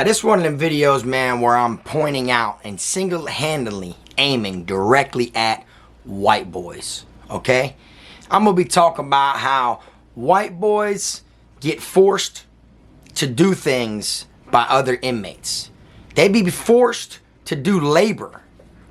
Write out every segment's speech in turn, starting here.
This one of them videos, man, where I'm pointing out and single-handedly aiming directly at white boys, okay? I'm gonna be talking about how white boys get forced to do things by other inmates. They be forced to do labor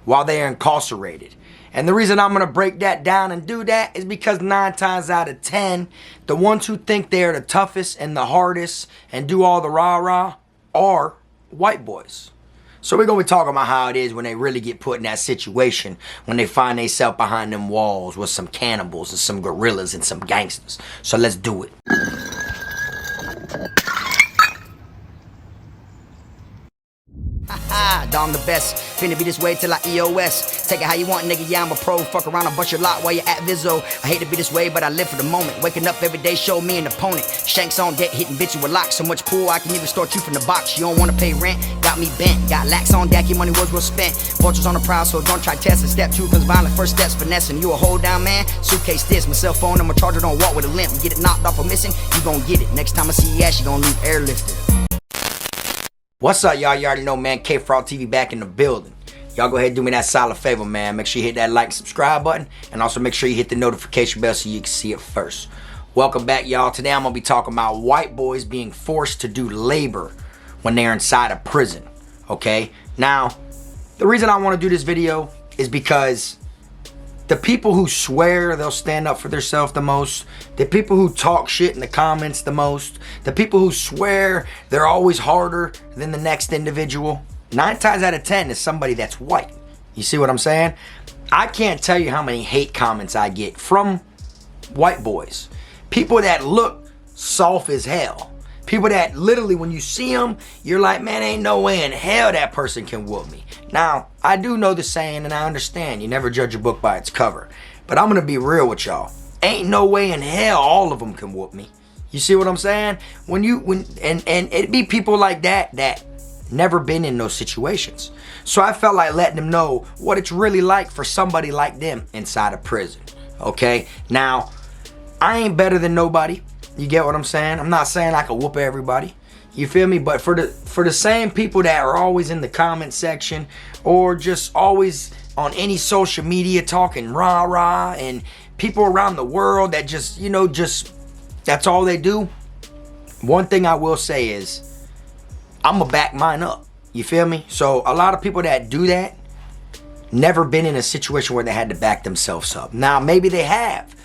while they are incarcerated. And the reason I'm gonna break that down and do that is because 9 times out of 10, the ones who think they're the toughest and the hardest and do all the rah-rah are white boys. So we're gonna be talking about how it is when they really get put in that situation, when they find themselves behind them walls with some cannibals and some gorillas and some gangsters. So let's do it. I'm the best, finna be this way till I EOS. Take it how you want, nigga, yeah, I'm a pro. Fuck around and bust your lot while you're at Vizzo. I hate to be this way, but I live for the moment. Waking up every day, show me an opponent. Shanks on deck, hitting bitch with locks. So much pool, I can even start you from the box. You don't wanna pay rent, got me bent. Got lax on deck, your money was well spent. Vultures on the prowl, so don't try testing. Step 2 comes violent, first steps finessing. You a hold down man, suitcase this. My cell phone, I'm a charger, don't walk with a limp. Get it knocked off or missing, you gon' get it. Next time I see your ass, you gon' leave airlifted. What's up, y'all? You already know, man. Kfrog TV back in the building. Y'all go ahead and do me that solid favor, man. Make sure you hit that like and subscribe button. And also make sure you hit the notification bell so you can see it first. Welcome back, y'all. Today I'm going to be talking about white boys being forced to do labor when they're inside a prison. Okay? Now, the reason I want to do this video is because the people who swear they'll stand up for themselves the most, the people who talk shit in the comments the most, the people who swear they're always harder than the next individual, 9 times out of 10 is somebody that's white. You see what I'm saying? I can't tell you how many hate comments I get from white boys. People that look soft as hell. People that literally, when you see them, you're like, man, ain't no way in hell that person can whoop me. Now, I do know the saying and I understand, you never judge a book by its cover. But I'm gonna be real with y'all. Ain't no way in hell all of them can whoop me. You see what I'm saying? And it be people like that that never been in those situations. So I felt like letting them know what it's really like for somebody like them inside a prison. Okay? Now, I ain't better than nobody. You get what I'm saying? I'm not saying I can whoop everybody. You feel me? But for the same people that are always in the comment section or just always on any social media talking rah-rah, and people around the world that just, that's all they do. One thing I will say is I'm going to back mine up. You feel me? So a lot of people that do that never been in a situation where they had to back themselves up. Now, maybe they have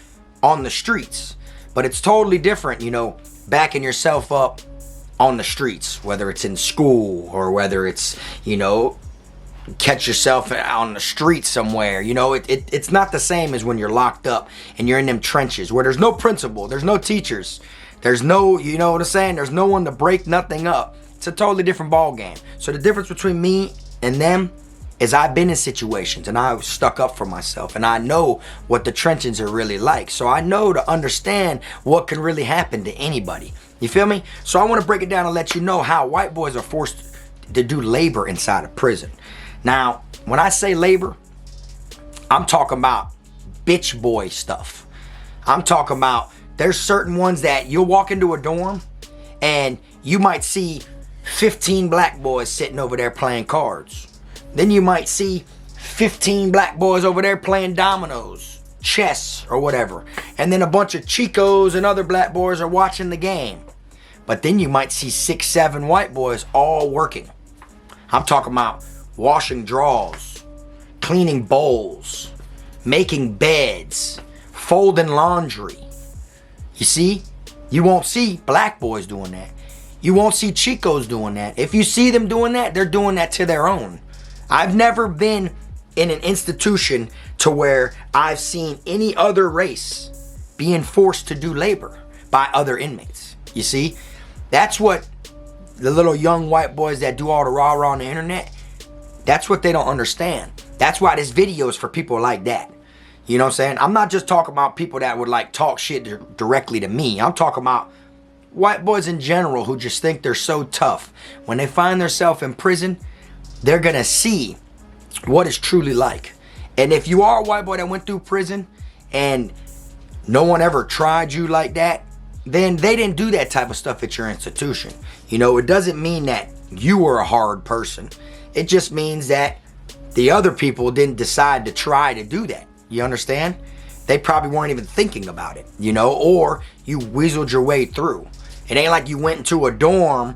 on the streets. But it's totally different, backing yourself up on the streets, whether it's in school or whether it's, catch yourself on the street somewhere. It's not the same as when you're locked up and you're in them trenches where there's no principal, there's no teachers, there's no, you know what I'm saying? There's no one to break nothing up. It's a totally different ball game. So the difference between me and them is I've been in situations and I've stuck up for myself and I know what the trenches are really like. So I know to understand what can really happen to anybody. You feel me? So I want to break it down and let you know how white boys are forced to do labor inside a prison. Now, when I say labor, I'm talking about bitch boy stuff. I'm talking about there's certain ones that you'll walk into a dorm and you might see 15 black boys sitting over there playing cards. Then you might see 15 black boys over there playing dominoes, chess, or whatever. And then a bunch of Chicos and other black boys are watching the game. But then you might see 6, 7 white boys all working. I'm talking about washing drawers, cleaning bowls, making beds, folding laundry. You see? You won't see black boys doing that. You won't see Chicos doing that. If you see them doing that, they're doing that to their own. I've never been in an institution to where I've seen any other race being forced to do labor by other inmates. You see? That's what the little young white boys that do all the rah-rah on the internet, that's what they don't understand. That's why this video is for people like that. You know what I'm saying? I'm not just talking about people that would like talk shit directly to me. I'm talking about white boys in general who just think they're so tough. When they find themselves in prison, they're gonna see what it's truly like. And if you are a white boy that went through prison and no one ever tried you like that, then they didn't do that type of stuff at your institution. You know, it doesn't mean that you were a hard person. It just means that the other people didn't decide to try to do that. You understand? They probably weren't even thinking about it, you know, or you weaseled your way through. It ain't like you went into a dorm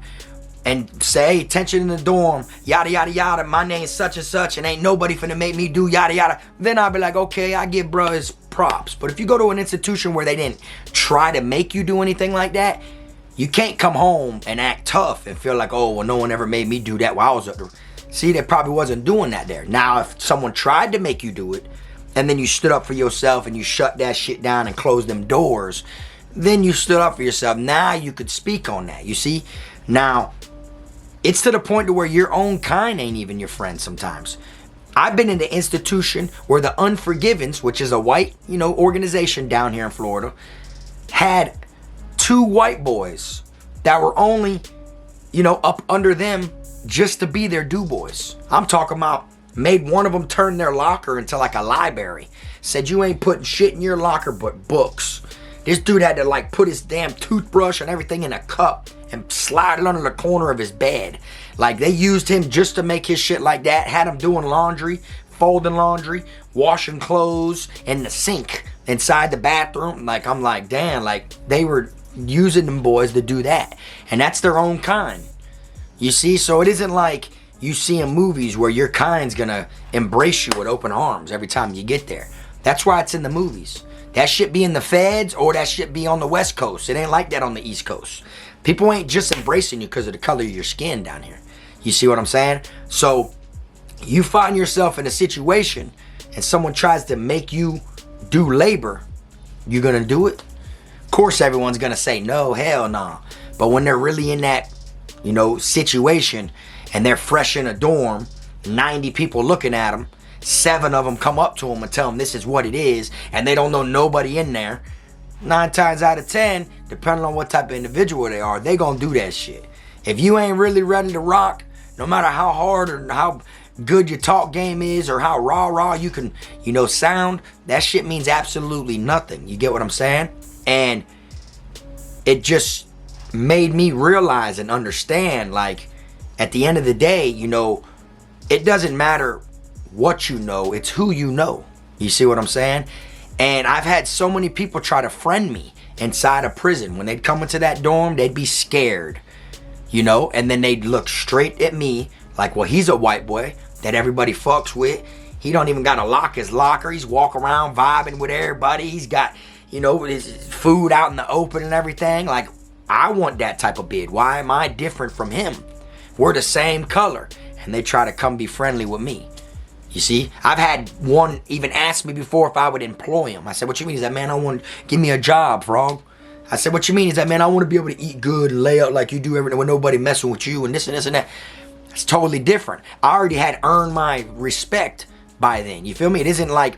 and say, hey, attention in the dorm, yada, yada, yada, my name's such and such, and ain't nobody finna make me do yada, yada. Then I'll be like, okay, I give bro his props. But if you go to an institution where they didn't try to make you do anything like that, you can't come home and act tough and feel like, oh, well, no one ever made me do that while I was up there. See, they probably wasn't doing that there. Now, if someone tried to make you do it, and then you stood up for yourself and you shut that shit down and closed them doors, then you stood up for yourself. Now you could speak on that, you see? Now, it's to the point to where your own kind ain't even your friend sometimes. I've been in the institution where the Unforgivens, which is a white, you know, organization down here in Florida, had 2 white boys that were only, you know, up under them just to be their do-boys. I'm talking about made one of them turn their locker into like a library. Said you ain't putting shit in your locker but books. This dude had to like put his damn toothbrush and everything in a cup and slide it under the corner of his bed. Like they used him just to make his shit like that. Had him doing laundry, folding laundry, washing clothes in the sink inside the bathroom. Like I'm like, damn, like they were using them boys to do that. And that's their own kind. You see, so it isn't like you see in movies where your kind's gonna embrace you with open arms every time you get there. That's why it's in the movies. That shit be in the feds or that shit be on the West Coast. It ain't like that on the East Coast. People ain't just embracing you because of the color of your skin down here. You see what I'm saying? So you find yourself in a situation and someone tries to make you do labor, you gonna do it? Of course everyone's gonna say no, hell no. But when they're really in that, you know, situation and they're fresh in a dorm, 90 people looking at them, 7 of them come up to them and tell them this is what it is, and they don't know nobody in there. 9 times out of 10, depending on what type of individual they are, they gonna do that shit. If you ain't really ready to rock, no matter how hard or how good your talk game is or how raw you can, you know, sound, that shit means absolutely nothing. You get what I'm saying? And it just made me realize and understand, like, at the end of the day, you know, it doesn't matter what you know, it's who you know. You see what I'm saying? And I've had so many people try to friend me inside a prison. When they'd come into that dorm, they'd be scared, you know, and then they'd look straight at me like, well, he's a white boy that everybody fucks with. He don't even gotta lock his locker. He's walking around vibing with everybody. He's got, you know, his food out in the open and everything. Like, I want that type of bid. Why am I different from him? We're the same color. And they try to come be friendly with me. You see, I've had one even ask me before if I would employ him. I said, what you mean? Is that, man, I want to give me a job, Frog. I said, what you mean? Is that, man, I want to be able to eat good and lay out like you do everything with nobody messing with you and this and this and that. It's totally different. I already had earned my respect by then. You feel me? It isn't like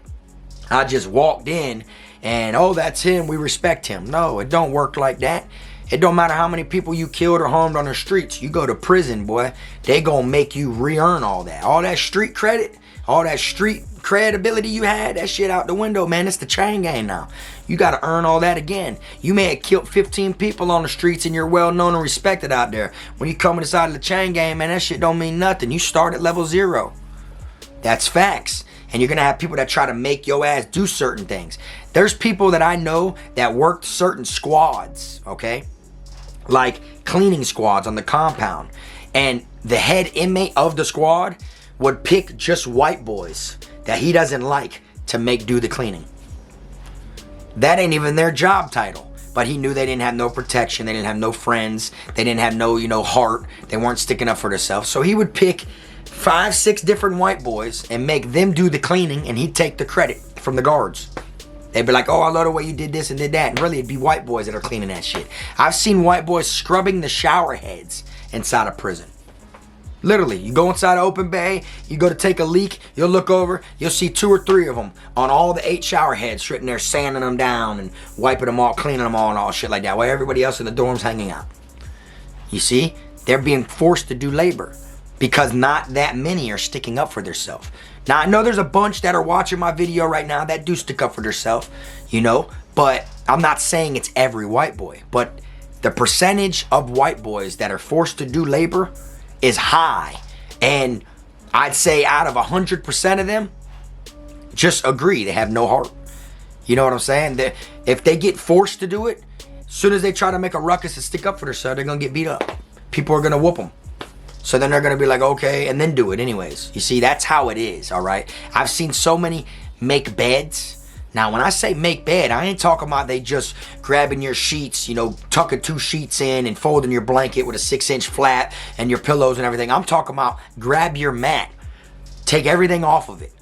I just walked in and, oh, that's him, we respect him. No, it don't work like that. It don't matter how many people you killed or harmed on the streets. You go to prison, boy, they gonna make you re-earn all that. All that street credit, all that street credibility you had, that shit out the window, man. It's the chain gang now. You gotta earn all that again. You may have killed 15 people on the streets and you're well known and respected out there. When you come inside of the chain gang, man, that shit don't mean nothing. You start at level 0. That's facts. And you're gonna have people that try to make your ass do certain things. There's people that I know that worked certain squads, okay? Like cleaning squads on the compound. And the head inmate of the squad would pick just white boys that he doesn't like to make do the cleaning. That ain't even their job title. But he knew they didn't have no protection. They didn't have no friends. They didn't have no, you know, heart. They weren't sticking up for themselves. So he would pick 5, 6 different white boys and make them do the cleaning, and he'd take the credit from the guards. They'd be like, oh, I love the way you did this and did that. And really, it'd be white boys that are cleaning that shit. I've seen white boys scrubbing the shower heads inside a prison. Literally, you go inside an open bay, you go to take a leak, you'll look over, you'll see 2 or 3 of them on all the 8 shower heads sitting there sanding them down and wiping them all, cleaning them all and all shit like that, while everybody else in the dorm's hanging out. You see? They're being forced to do labor because not that many are sticking up for themselves. Now, I know there's a bunch that are watching my video right now that do stick up for themselves, you know, But I'm not saying it's every white boy, but the percentage of white boys that are forced to do labor is high. And I'd say out of 100% of them, just agree, they have no heart. You know what I'm saying? If they get forced to do it, as soon as they try to make a ruckus and stick up for themselves, they're going to get beat up. People are going to whoop them. So then they're going to be like, okay, and then do it anyways. You see, that's how it is, all right? I've seen so many make beds. Now, when I say make bed, I ain't talking about they just grabbing your sheets, you know, tucking 2 sheets in and folding your blanket with a 6-inch flap and your pillows and everything. I'm talking about grab your mat, take everything off of it,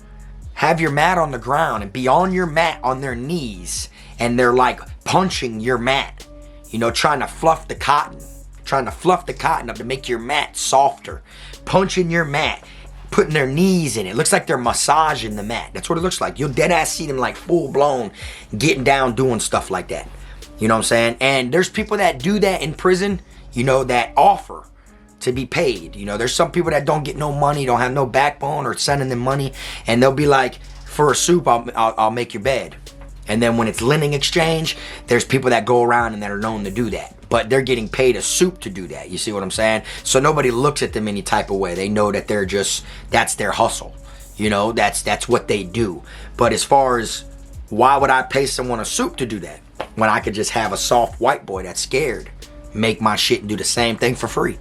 have your mat on the ground and be on your mat on their knees, and they're like punching your mat, you know, trying to fluff the cotton up to make your mat softer, punching your mat, putting their knees in it. Looks like they're massaging the mat. That's what it looks like. You'll dead ass see them like full blown getting down doing stuff like that. You know what I'm saying? And there's people that do that in prison, you know, that offer to be paid. You know, there's some people that don't get no money, don't have no backbone, or sending them money, and they'll be like, for a soup, I'll make your bed. And then when it's lending exchange, there's people that go around and that are known to do that. But they're getting paid a soup to do that. You see what I'm saying? So nobody looks at them any type of way. They know that they're just, that's their hustle. You know, that's what they do. But as far as why would I pay someone a soup to do that when I could just have a soft white boy that's scared make my shit and do the same thing for free?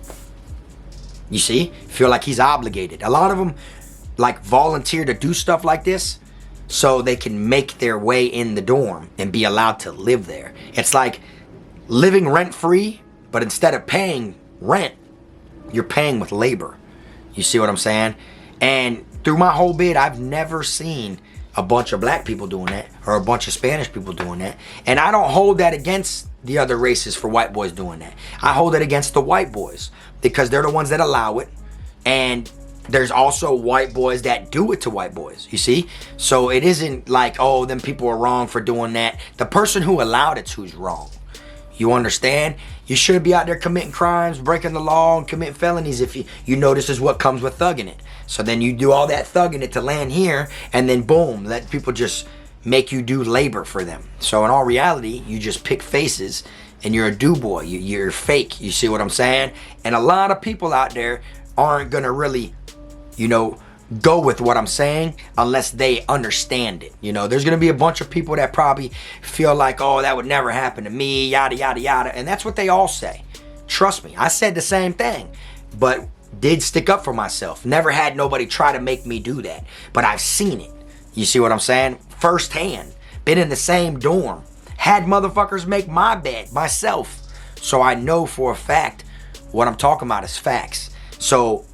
You see? Feel like he's obligated. A lot of them like volunteer to do stuff like this so they can make their way in the dorm and be allowed to live there. It's like living rent-free, but instead of paying rent, you're paying with labor. You see what I'm saying? And through my whole bid, I've never seen a bunch of black people doing that or a bunch of Spanish people doing that. And I don't hold that against the other races for white boys doing that. I hold it against the white boys because they're the ones that allow it. And there's also white boys that do it to white boys, you see? So it isn't like, oh, them people are wrong for doing that. The person who allowed it's who's wrong. You understand? You shouldn't be out there committing crimes, breaking the law, and committing felonies if you know this is what comes with thugging it. So then you do all that thugging it to land here, and then boom, let people just make you do labor for them. So in all reality, you just pick faces, and you're a do-boy. You're fake. You see what I'm saying? And a lot of people out there aren't going to really, you know, go with what I'm saying unless they understand it. You know, there's going to be a bunch of people that probably feel like, oh, that would never happen to me, yada, yada, yada. And that's what they all say. Trust me, I said the same thing, but did stick up for myself. Never had nobody try to make me do that, but I've seen it. You see what I'm saying? Firsthand. Been in the same dorm. Had motherfuckers make my bed myself. So I know for a fact what I'm talking about is facts. So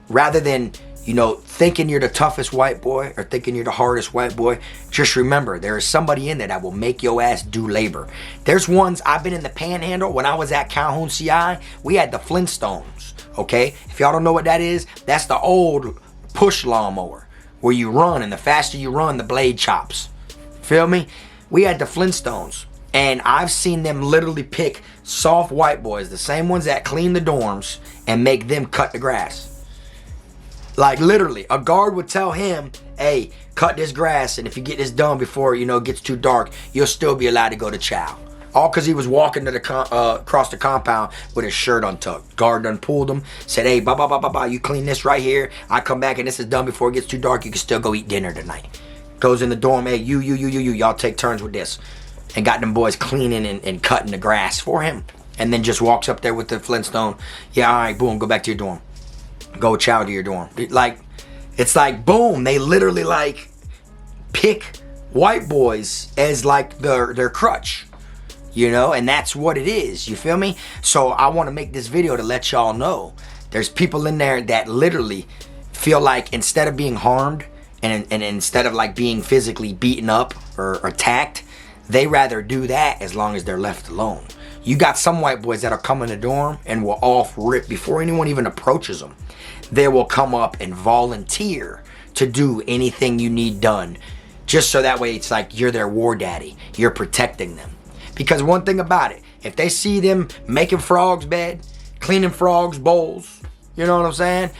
rather than, you know, thinking you're the toughest white boy or thinking you're the hardest white boy, just remember there is somebody in there that will make your ass do labor. There's ones, I've been in the Panhandle. When I was at Calhoun CI, we had the Flintstones, okay? If y'all don't know what that is, that's the old push lawnmower where you run, and the faster you run, the blade chops. Feel me? We had the Flintstones, and I've seen them literally pick soft white boys, the same ones that clean the dorms, and make them cut the grass. Like literally, a guard would tell him, hey, cut this grass, and if you get this done before, you know, it gets too dark, you'll still be allowed to go to chow. All because he was walking to the across the compound with his shirt untucked. Guard done pulled him, said, hey, you clean this right here. I come back and this is done before it gets too dark. You can still go eat dinner tonight. Goes in the dorm, hey, y'all take turns with this. And got them boys cleaning and cutting the grass for him. And then just walks up there with the Flintstone. Yeah, all right, boom, go back to your dorm. Go chow to your dorm. Like, it's like, boom, they literally like pick white boys as like their crutch, you know, and that's what it is, you feel me? So I want to make this video to let y'all know there's people in there that literally feel like instead of being harmed and instead of like being physically beaten up or attacked, they rather do that as long as they're left alone. You got some white boys that'll come in the dorm and will off rip before anyone even approaches them. They will come up and volunteer to do anything you need done. Just so that way it's like you're their war daddy. You're protecting them. Because one thing about it, if they see them making frogs' bed, cleaning frogs' bowls, you know what I'm saying?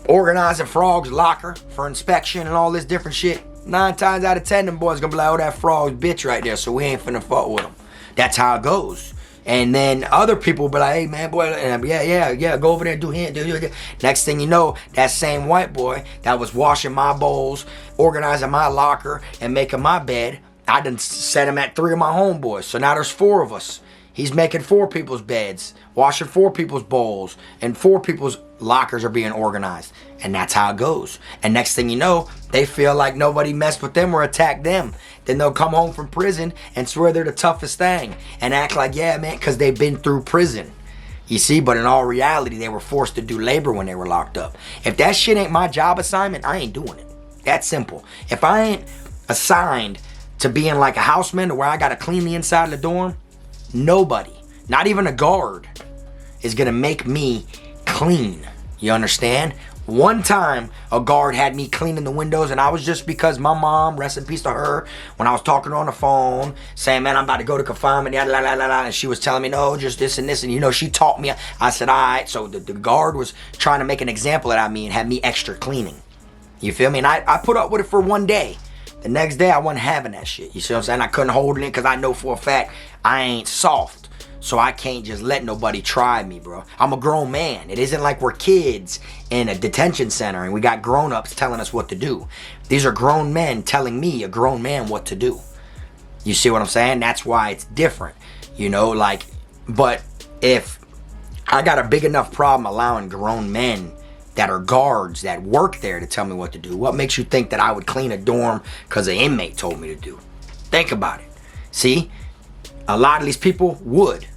Organizing frogs' locker for inspection and all this different shit, 9 times out of 10, them boys gonna be like, oh, that frog's bitch right there, so we ain't finna fuck with him. That's how it goes. And then other people be like, hey man, boy, and I'm, yeah, go over there and do him. Next thing you know, that same white boy that was washing my bowls, organizing my locker, and making my bed, I done set him at 3 of my homeboys. So now there's 4 of us. He's making 4 people's beds, washing 4 people's bowls, and 4 people's lockers are being organized. And that's how it goes. And next thing you know, they feel like nobody messed with them or attacked them. Then they'll come home from prison and swear they're the toughest thing and act like, yeah, man, because they've been through prison. You see, but in all reality, they were forced to do labor when they were locked up. If that shit ain't my job assignment, I ain't doing it. That's simple. If I ain't assigned to being like a houseman to where I got to clean the inside of the dorm, nobody, not even a guard, is going to make me clean. You understand? One time, a guard had me cleaning the windows, and I was just because my mom, rest in peace to her, when I was talking to her on the phone, saying, man, I'm about to go to confinement, and she was telling me, no, just this and this, and you know, she taught me. I said, all right, so the guard was trying to make an example out of me and had me extra cleaning. You feel me? And I put up with it for one day. The next day, I wasn't having that shit. You see what I'm saying? I couldn't hold it in because I know for a fact I ain't soft. So I can't just let nobody try me, bro. I'm a grown man. It isn't like we're kids in a detention center and we got grown-ups telling us what to do. These are grown men telling me, a grown man, what to do. You see what I'm saying? That's why it's different. You know, like, but if I got a big enough problem allowing grown men that are guards that work there to tell me what to do, what makes you think that I would clean a dorm because an inmate told me to do? Think about it. See? A lot of these people would.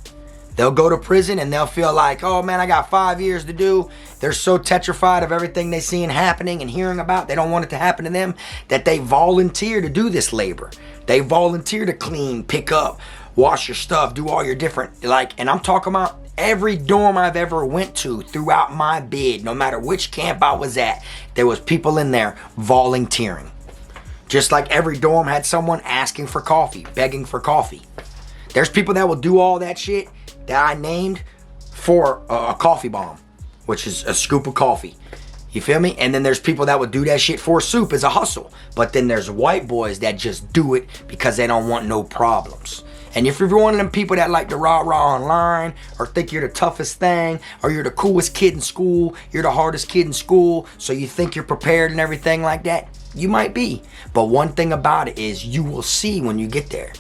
They'll go to prison and they'll feel like, oh man, I got 5 years to do. They're so tetrified of everything they seeing happening and hearing about. They don't want it to happen to them, that they volunteer to do this labor. They volunteer to clean, pick up, wash your stuff, do all your different, like, and I'm talking about every dorm I've ever went to throughout my bid, no matter which camp I was at, there was people in there volunteering. Just like every dorm had someone asking for coffee, begging for coffee. There's people that will do all that shit that I named for a coffee bomb, which is a scoop of coffee. You feel me? And then there's people that would do that shit for soup as a hustle. But then there's white boys that just do it because they don't want no problems. And if you're one of them people that like to rah-rah online or think you're the toughest thing or you're the coolest kid in school, you're the hardest kid in school, so you think you're prepared and everything like that, you might be. But one thing about it is you will see when you get there.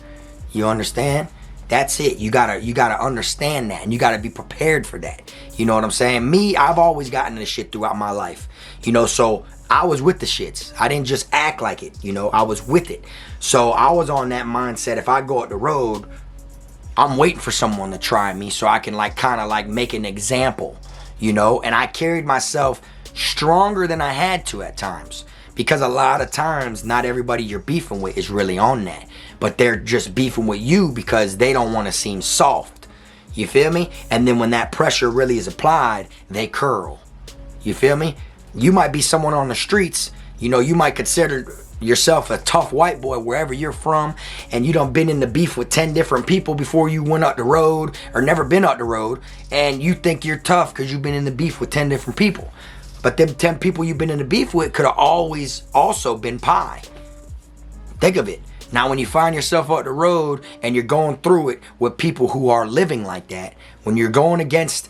You understand? That's it. You gotta understand that, and you gotta be prepared for that. You know what I'm saying? Me, I've always gotten this shit throughout my life. You know, so I was with the shits. I didn't just act like it, you know, I was with it. So I was on that mindset, if I go up the road, I'm waiting for someone to try me so I can like kind of like make an example, you know? And I carried myself stronger than I had to at times. Because a lot of times, not everybody you're beefing with is really on that. But they're just beefing with you because they don't want to seem soft. You feel me? And then when that pressure really is applied, they curl. You feel me? You might be someone on the streets, you know, you might consider yourself a tough white boy wherever you're from, and you done been in the beef with 10 different people before you went up the road, or never been up the road, and you think you're tough because you've been in the beef with 10 different people. But them 10 people you've been in the beef with could have always also been pie. Think of it. Now when you find yourself up the road and you're going through it with people who are living like that, when you're going against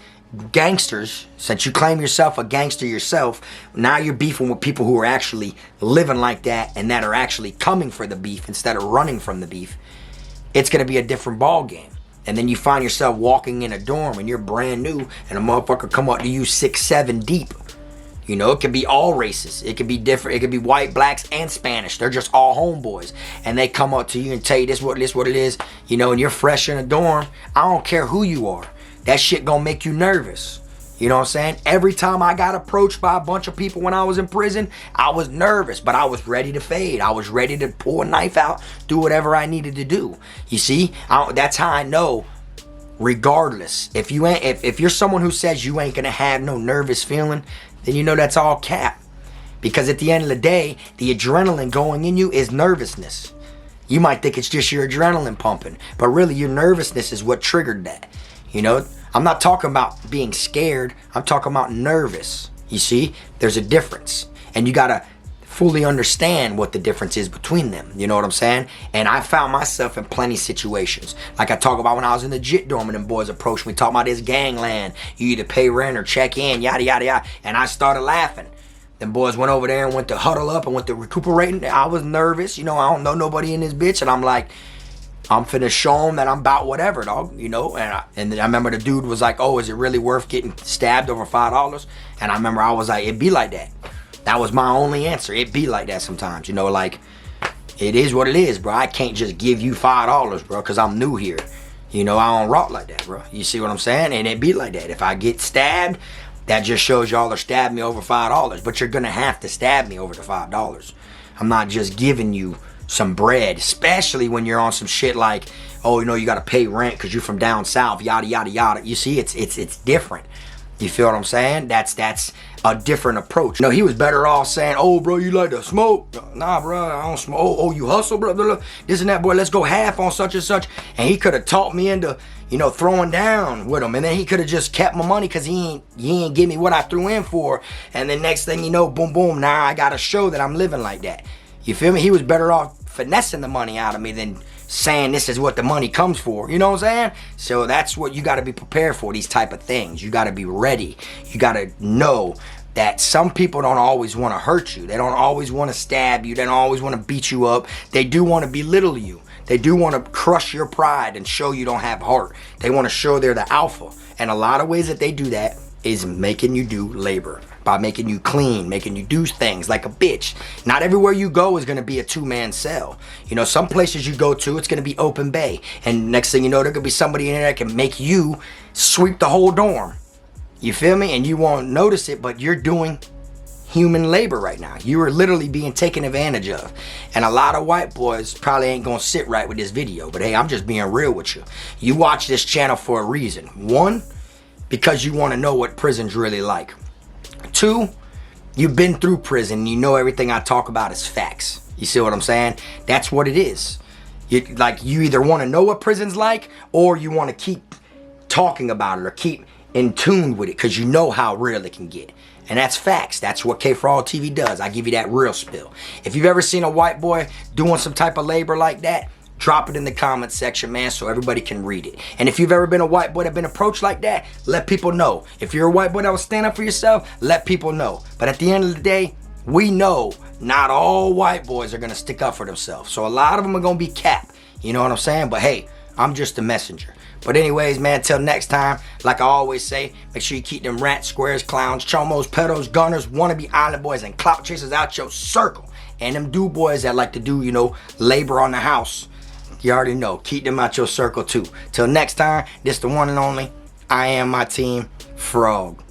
gangsters, since you claim yourself a gangster yourself, now you're beefing with people who are actually living like that and that are actually coming for the beef instead of running from the beef. It's going to be a different ball game. And then you find yourself walking in a dorm and you're brand new and a motherfucker come up to you 6, 7 deep. You know, it could be all races. It could be different. It could be white, blacks, and Spanish. They're just all homeboys. And they come up to you and tell you this what it is. You know, and you're fresh in a dorm. I don't care who you are. That shit gonna make you nervous. You know what I'm saying? Every time I got approached by a bunch of people when I was in prison, I was nervous, but I was ready to fade. I was ready to pull a knife out, do whatever I needed to do. You see? That's how I know. Regardless, if you're someone who says you ain't gonna have no nervous feeling, then you know that's all cap. Because at the end of the day, the adrenaline going in you is nervousness. You might think it's just your adrenaline pumping, but really your nervousness is what triggered that. You know, I'm not talking about being scared. I'm talking about nervous. You see, there's a difference. And you gotta fully understand what the difference is between them. You know what I'm saying? And I found myself in plenty of situations. Like I talk about when I was in the JIT dorm and them boys approached me, talking about this gangland. You either pay rent or check in, yada, yada, yada. And I started laughing. Them boys went over there and went to huddle up and went to recuperating. I was nervous. You know, I don't know nobody in this bitch. And I'm like, I'm finna show them that I'm about whatever, dog, you know? And I remember the dude was like, oh, is it really worth getting stabbed over $5? And I remember I was like, it be like that. That was my only answer. It be like that sometimes, you know, like, it is what it is, bro. I can't just give you $5, bro, because I'm new here. You know, I don't rock like that, bro. You see what I'm saying? And it be like that. If I get stabbed, that just shows y'all are stabbing me over $5. But you're gonna have to stab me over the $5. I'm not just giving you some bread, especially when you're on some shit like, oh, you know, you gotta pay rent because you're from down south, yada, yada, yada. You see, it's different. You feel what I'm saying? That's a different approach. You know, he was better off saying, oh, bro, you like to smoke? Nah, bro, I don't smoke. Oh, you hustle, bro? This and that, boy, let's go half on such and such. And he could have talked me into, you know, throwing down with him. And then he could have just kept my money because he ain't give me what I threw in for. And then next thing you know, boom, boom, now I got to show that I'm living like that. You feel me? He was better off finessing the money out of me than saying this is what the money comes for. You know what I'm saying? So that's what you got to be prepared for, these type of things. You got to be ready. You got to know that some people don't always want to hurt you. They don't always want to stab you. They don't always want to beat you up. They do want to belittle you. They do want to crush your pride and show you don't have heart. They want to show they're the alpha. And a lot of ways that they do that is making you do labor, by making you clean, making you do things like a bitch. Not everywhere you go is gonna be a two-man cell. You know, some places you go to, it's gonna be open bay. And next thing you know, there could be somebody in there that can make you sweep the whole dorm. You feel me? And you won't notice it, but you're doing human labor right now. You are literally being taken advantage of. And a lot of white boys probably ain't gonna sit right with this video, but hey, I'm just being real with you. You watch this channel for a reason. One, because you wanna know what prison's really like. Two, you've been through prison. You know everything I talk about is facts. You see what I'm saying? That's what it is. You either want to know what prison's like, or you want to keep talking about it or keep in tune with it because you know how real it can get. And that's facts. That's what Kfrog TV does. I give you that real spill. If you've ever seen a white boy doing some type of labor like that, drop it in the comment section, man, so everybody can read it. And if you've ever been a white boy that been approached like that, let people know. If you're a white boy that will stand up for yourself, let people know. But at the end of the day, we know not all white boys are gonna stick up for themselves. So a lot of them are gonna be capped. You know what I'm saying? But hey, I'm just a messenger. But anyways, man, till next time, like I always say, make sure you keep them rats, squares, clowns, chomos, pedos, gunners, wannabe island boys, and clout chasers out your circle. And them do boys that like to do, you know, labor on the house. You already know. Keep them out your circle too. Till next time, this the one and only. I am my team, Frog.